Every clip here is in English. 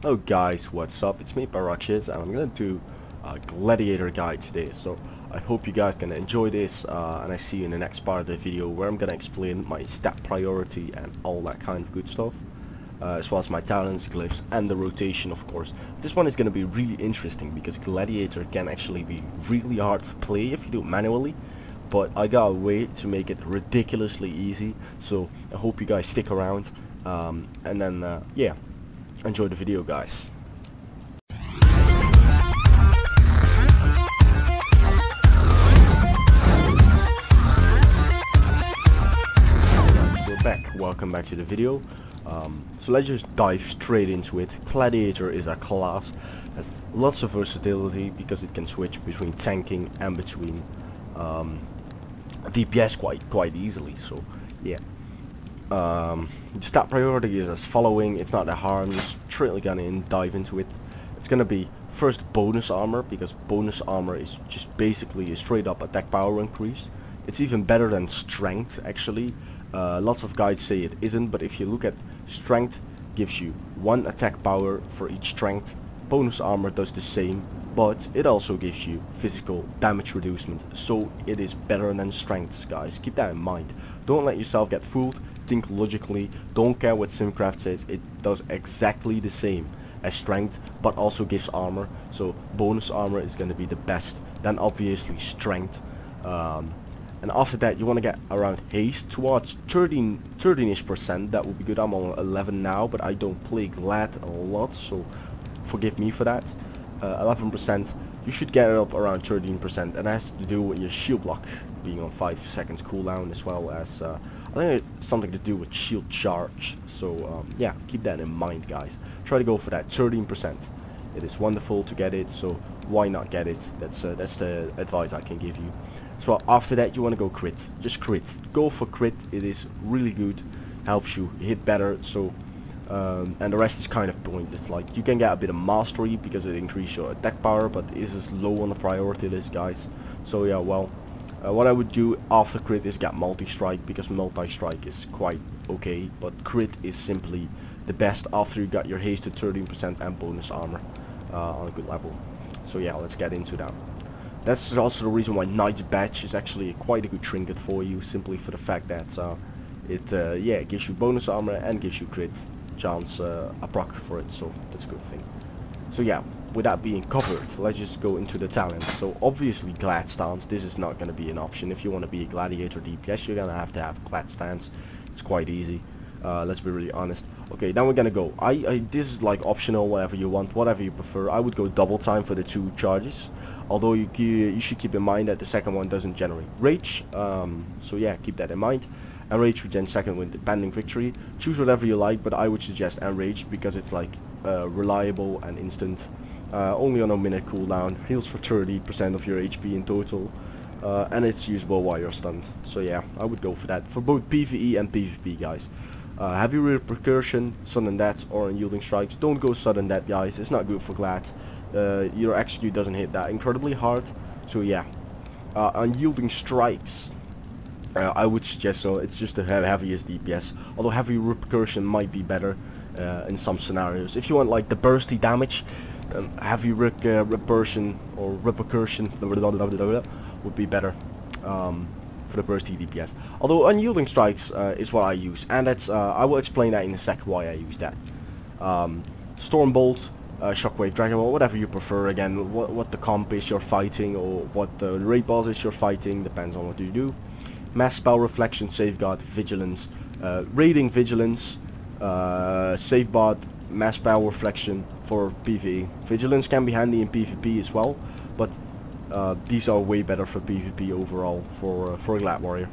Hello guys, what's up? It's me Pyroxius and I'm gonna do a Gladiator guide today. So I hope you guys gonna enjoy this and I see you in the next part of the video where I'm gonna explain my stat priority and all that kind of good stuff. As well as my talents, glyphs and the rotation, of course. This one is gonna be really interesting because Gladiator can actually be really hard to play if you do it manually. But I got a way to make it ridiculously easy, so I hope you guys stick around and then yeah, enjoy the video, guys. We're back. Welcome back to the video. So let's just dive straight into it. Gladiator is a class, has lots of versatility because it can switch between tanking and between DPS quite easily. So yeah. The stat priority is as following. It's not that hard. I'm just straightly gonna dive into it. It's gonna be first bonus armor, because bonus armor is just basically a straight up attack power increase. It's even better than strength actually. Lots of guides say it isn't, but if you look at strength, gives you 1 attack power for each strength. Bonus armor does the same, but it also gives you physical damage reducement, so it is better than strength, guys. Keep that in mind. Don't let yourself get fooled. Think logically. Don't care what Simcraft says. It does exactly the same as strength, but also gives armor. So bonus armor is going to be the best. Then obviously strength. And after that you want to get around haste towards 13-ish%. That would be good. I'm on 11 now, but I don't play Glad a lot, so forgive me for that. 11%. You should get it up around 13%, and that has to do with your shield block being on 5 seconds cooldown, as well as I think it's something to do with shield charge. So yeah, keep that in mind, guys. Try to go for that 13%. It is wonderful to get it, so why not get it? That's the advice I can give you. So after that you want to go crit. Just crit. Go for crit. It is really good. Helps you hit better. So and the rest is kind of pointless. Like, you can get a bit of mastery because it increases your attack power, but it is low on the priority list, guys. So yeah, well, what I would do after crit is get multi-strike, because multi-strike is quite okay, but crit is simply the best after you got your haste to 13% and bonus armor on a good level. So yeah, let's get into that. That's also the reason why Knight's Badge is actually quite a good trinket for you, simply for the fact that it gives you bonus armor and gives you crit chance, a proc for it, so that's a good thing. So yeah, with that being covered, let's just go into the talent. So obviously Glad Stance, this is not going to be an option. If you want to be a Gladiator DPS, you're going to have Glad Stance. It's quite easy, let's be really honest. Okay, now we're going to go, this is like optional, whatever you want, whatever you prefer. I would go double time for the 2 charges, although you should keep in mind that the second one doesn't generate rage, so yeah, keep that in mind. Enrage regen second with the pending victory. Choose whatever you like, but I would suggest Enrage because it's like reliable and instant. Only on a minute cooldown. Heals for 30% of your HP in total. And it's usable while you're stunned. So yeah, I would go for that. For both PvE and PvP, guys. Heavy Repercussion, Sudden Death, or Unyielding Strikes. Don't go Sudden Death, guys. It's not good for Glad. Your execute doesn't hit that incredibly hard. So yeah. Unyielding Strikes. I would suggest so. It's just the heaviest DPS. Although Heavy Repercussion might be better in some scenarios. If you want like the bursty damage, Heavy Repercussion or Repercussion would be better for the bursty DPS. Although Unyielding Strikes is what I use, and that's I will explain that in a sec why I use that. Stormbolt, Shockwave, Dragon Ball, whatever you prefer. Again, what the comp is you're fighting, or what the raid boss is you're fighting, depends on what you do. Mass Spell, Reflection, Safeguard, Vigilance, Raiding Vigilance, Safeguard, Mass Spell, Reflection for PvE. Vigilance can be handy in PvP as well, but these are way better for PvP overall for a Glad Warrior.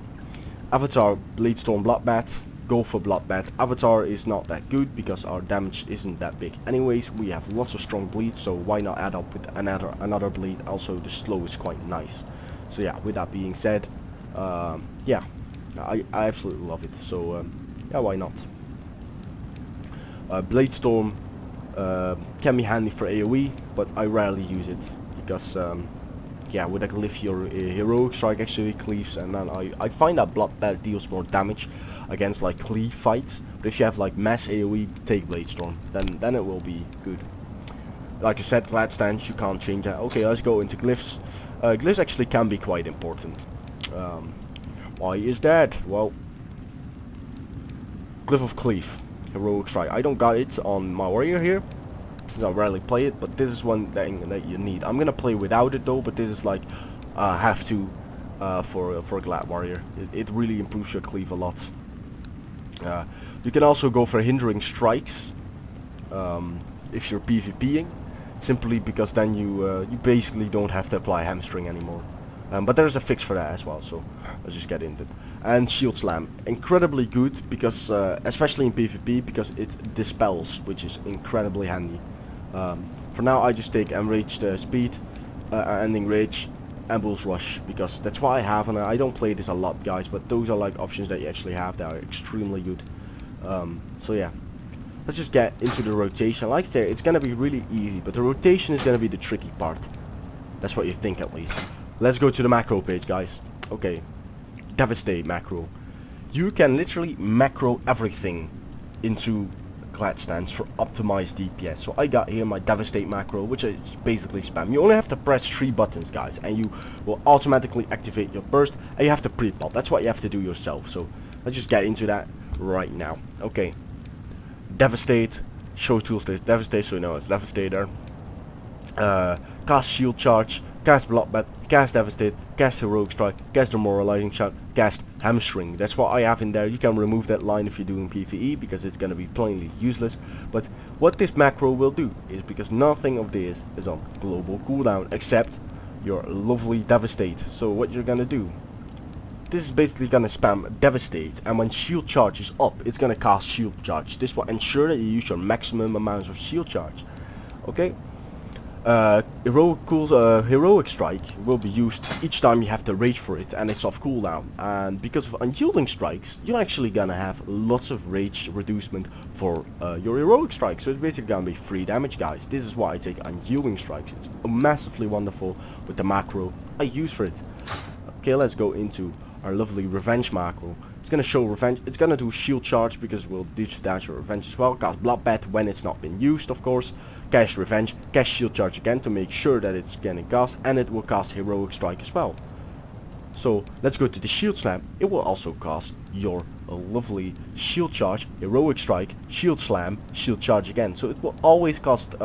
Avatar, Bladestorm, Bloodbath. Go for Bloodbath. Avatar is not that good because our damage isn't that big. Anyways, we have lots of strong bleed, so why not add up with another bleed? Also, the slow is quite nice. So yeah, with that being said, yeah, I absolutely love it, so yeah, why not. Bladestorm can be handy for AoE, but I rarely use it because yeah, with a glyph your heroic strike actually cleaves, and then I find that bloodbath deals more damage against like cleave fights. But if you have like mass AoE, take Blade Storm, then it will be good. Like I said, glad stance, you can't change that. Okay, let's go into glyphs. Glyphs actually can be quite important. Why is that? Well, Glyph of Cleave, heroic strike. I don't got it on my warrior here, since I rarely play it, but this is one thing that you need. I'm gonna play without it though, but this is like have to for a glad warrior. It really improves your cleave a lot. You can also go for hindering strikes if you're PvPing, simply because then you basically don't have to apply hamstring anymore. But there's a fix for that as well, so let's just get into it. And Shield Slam, incredibly good because especially in PvP, because it dispels, which is incredibly handy. For now I just take Enraged Speed, Ending Rage, and Bull's Rush, because that's why I have, and I don't play this a lot guys, but those are like options that you actually have that are extremely good. So yeah, let's just get into the rotation. Like I said, it's gonna be really easy, but the rotation is gonna be the tricky part. That's what you think at least. Let's go to the macro page guys. Okay, Devastate macro. You can literally macro everything into Glad Stance for optimized DPS. So I got here my Devastate macro, which is basically spam. You only have to press 3 buttons guys, and you will automatically activate your burst, and you have to pre-pop. That's what you have to do yourself. So let's just get into that right now. Okay, Devastate, show toolstate Devastate, so you know it's Devastator. Cast Shield Charge, cast Bloodbath, cast Devastate, cast Heroic Strike, cast Demoralizing Shot, cast Hamstring. That's what I have in there. You can remove that line if you're doing PvE, because it's gonna be plainly useless. But what this macro will do is, because nothing of this is on global cooldown except your lovely Devastate. So what you're gonna do, this is basically gonna spam Devastate, and when Shield Charge is up, it's gonna cast Shield Charge. This will ensure that you use your maximum amounts of Shield Charge. Okay. Heroic Strike will be used each time you have to rage for it, and it's off cooldown. And because of unyielding strikes, you're actually gonna have lots of rage reducement for your Heroic Strike. So it's basically gonna be free damage guys. This is why I take unyielding strikes. It's massively wonderful with the macro I use for it. Okay, let's go into our lovely Revenge macro. It's gonna show revenge. It's gonna do Shield Charge because we'll dash your revenge as well. Cast Bloodbath when it's not been used, of course. Cast Revenge, cast Shield Charge again to make sure that it's getting cast, and it will cast Heroic Strike as well. So let's go to the Shield Slam. It will also cast your lovely Shield Charge, Heroic Strike, Shield Slam, Shield Charge again. So it will always cast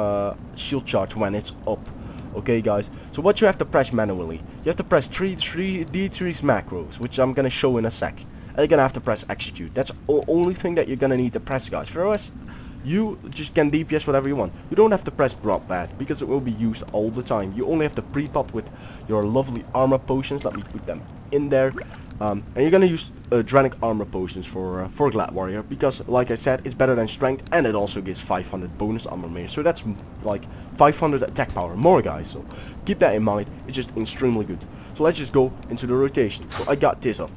Shield Charge when it's up. Okay guys, so what you have to press manually, you have to press D3's macros, which I'm gonna show in a sec. And you're gonna have to press execute. That's the only thing that you're gonna need to press guys. For the rest, you just can DPS whatever you want. You don't have to press bloodbath because it will be used all the time. You only have to pre-pot with your lovely armor potions. Let me put them in there. And you're gonna use Dranic armor potions for Glad Warrior, because like I said, it's better than strength, and it also gives 500 bonus armor meter. So that's like 500 attack power more guys. So keep that in mind. It's just extremely good. So let's just go into the rotation. So I got this up.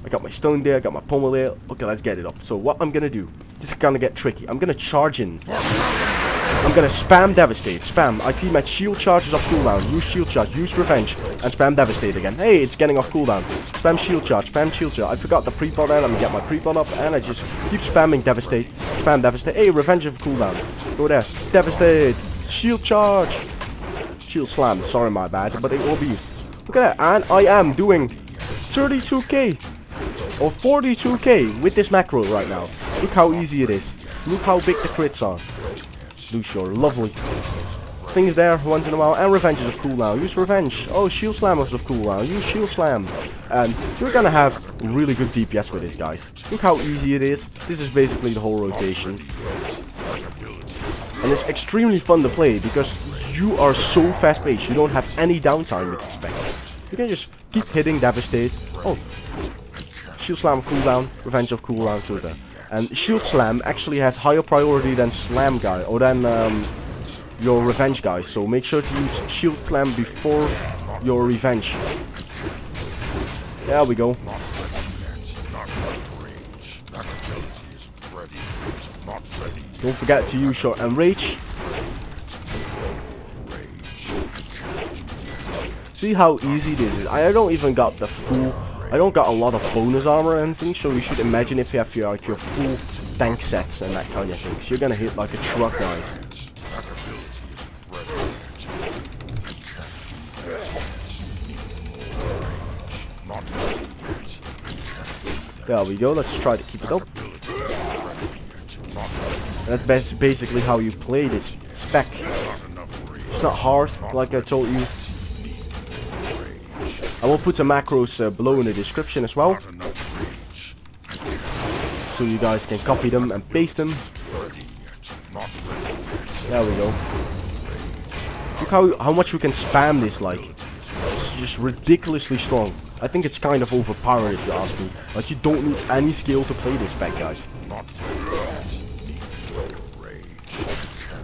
I got my stone there, I got my pommel there. Okay, let's get it up. So what I'm gonna do, this is gonna get tricky. I'm gonna charge in. I'm gonna spam Devastate. Spam. I see my Shield Charge is off cooldown. Use Shield Charge, use Revenge, and spam Devastate again. Hey, it's getting off cooldown. Spam Shield Charge, spam Shield Charge. I forgot the pre-pot there. Let me get my pre-pot up, and I just keep spamming Devastate. Spam Devastate. Hey, Revenge of cooldown. Go there. Devastate. Shield Charge. Shield Slam. Sorry, my bad, but it will be used. Look at that. And I am doing 32k. Or 42k with this macro right now. Look how easy it is. Look how big the crits are. Lose your lovely things there once in a while. And Revenge is of cooldown. Use Revenge. Oh, Shield Slam is of cooldown. Use Shield Slam. And you're gonna have really good DPS with this, guys. Look how easy it is. This is basically the whole rotation. And it's extremely fun to play because you are so fast paced. You don't have any downtime with this spec. You can just keep hitting Devastate. Oh. Shield Slam of cooldown, Revenge of cooldown too there. And Shield Slam actually has higher priority than Slam guy, or than your Revenge guy. So make sure to use Shield Slam before your Revenge. There we go. Don't forget to use your Enrage. So see how easy this is. I don't even got the full, I don't got a lot of bonus armor and things, so you should imagine if you have your, like, your full tank sets and that kind of things. You're gonna hit like a truck, guys. There we go, let's try to keep it up. And that's basically how you play this spec. It's not hard, like I told you. I will put the macros below in the description as well, so you guys can copy them and paste them. There we go. Look how much you can spam this, like. It's just ridiculously strong. I think it's kind of overpowered if you ask me. Like, you don't need any skill to play this spec, guys.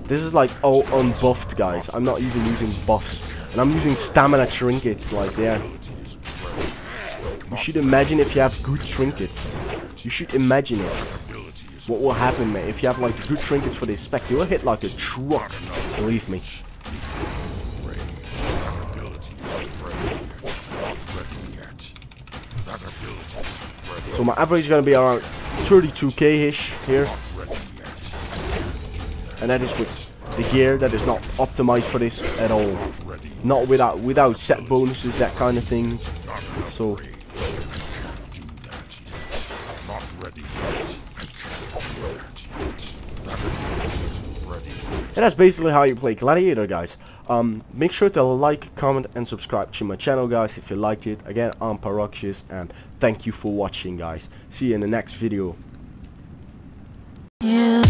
This is like all unbuffed, guys. I'm not even using buffs. And I'm using stamina trinkets, like there. You should imagine if you have good trinkets. You should imagine it. What will happen, mate? If you have like good trinkets for this spec, you will hit like a truck. Believe me. So my average is gonna be around 32k-ish here. And that is with the gear that is not optimized for this at all. Not without set bonuses, that kind of thing. So and that's basically how you play Gladiator, guys. Make sure to like, comment and subscribe to my channel, guys, if you liked it. Again, I'm Pyroxius, and thank you for watching, guys. See you in the next video. Yeah.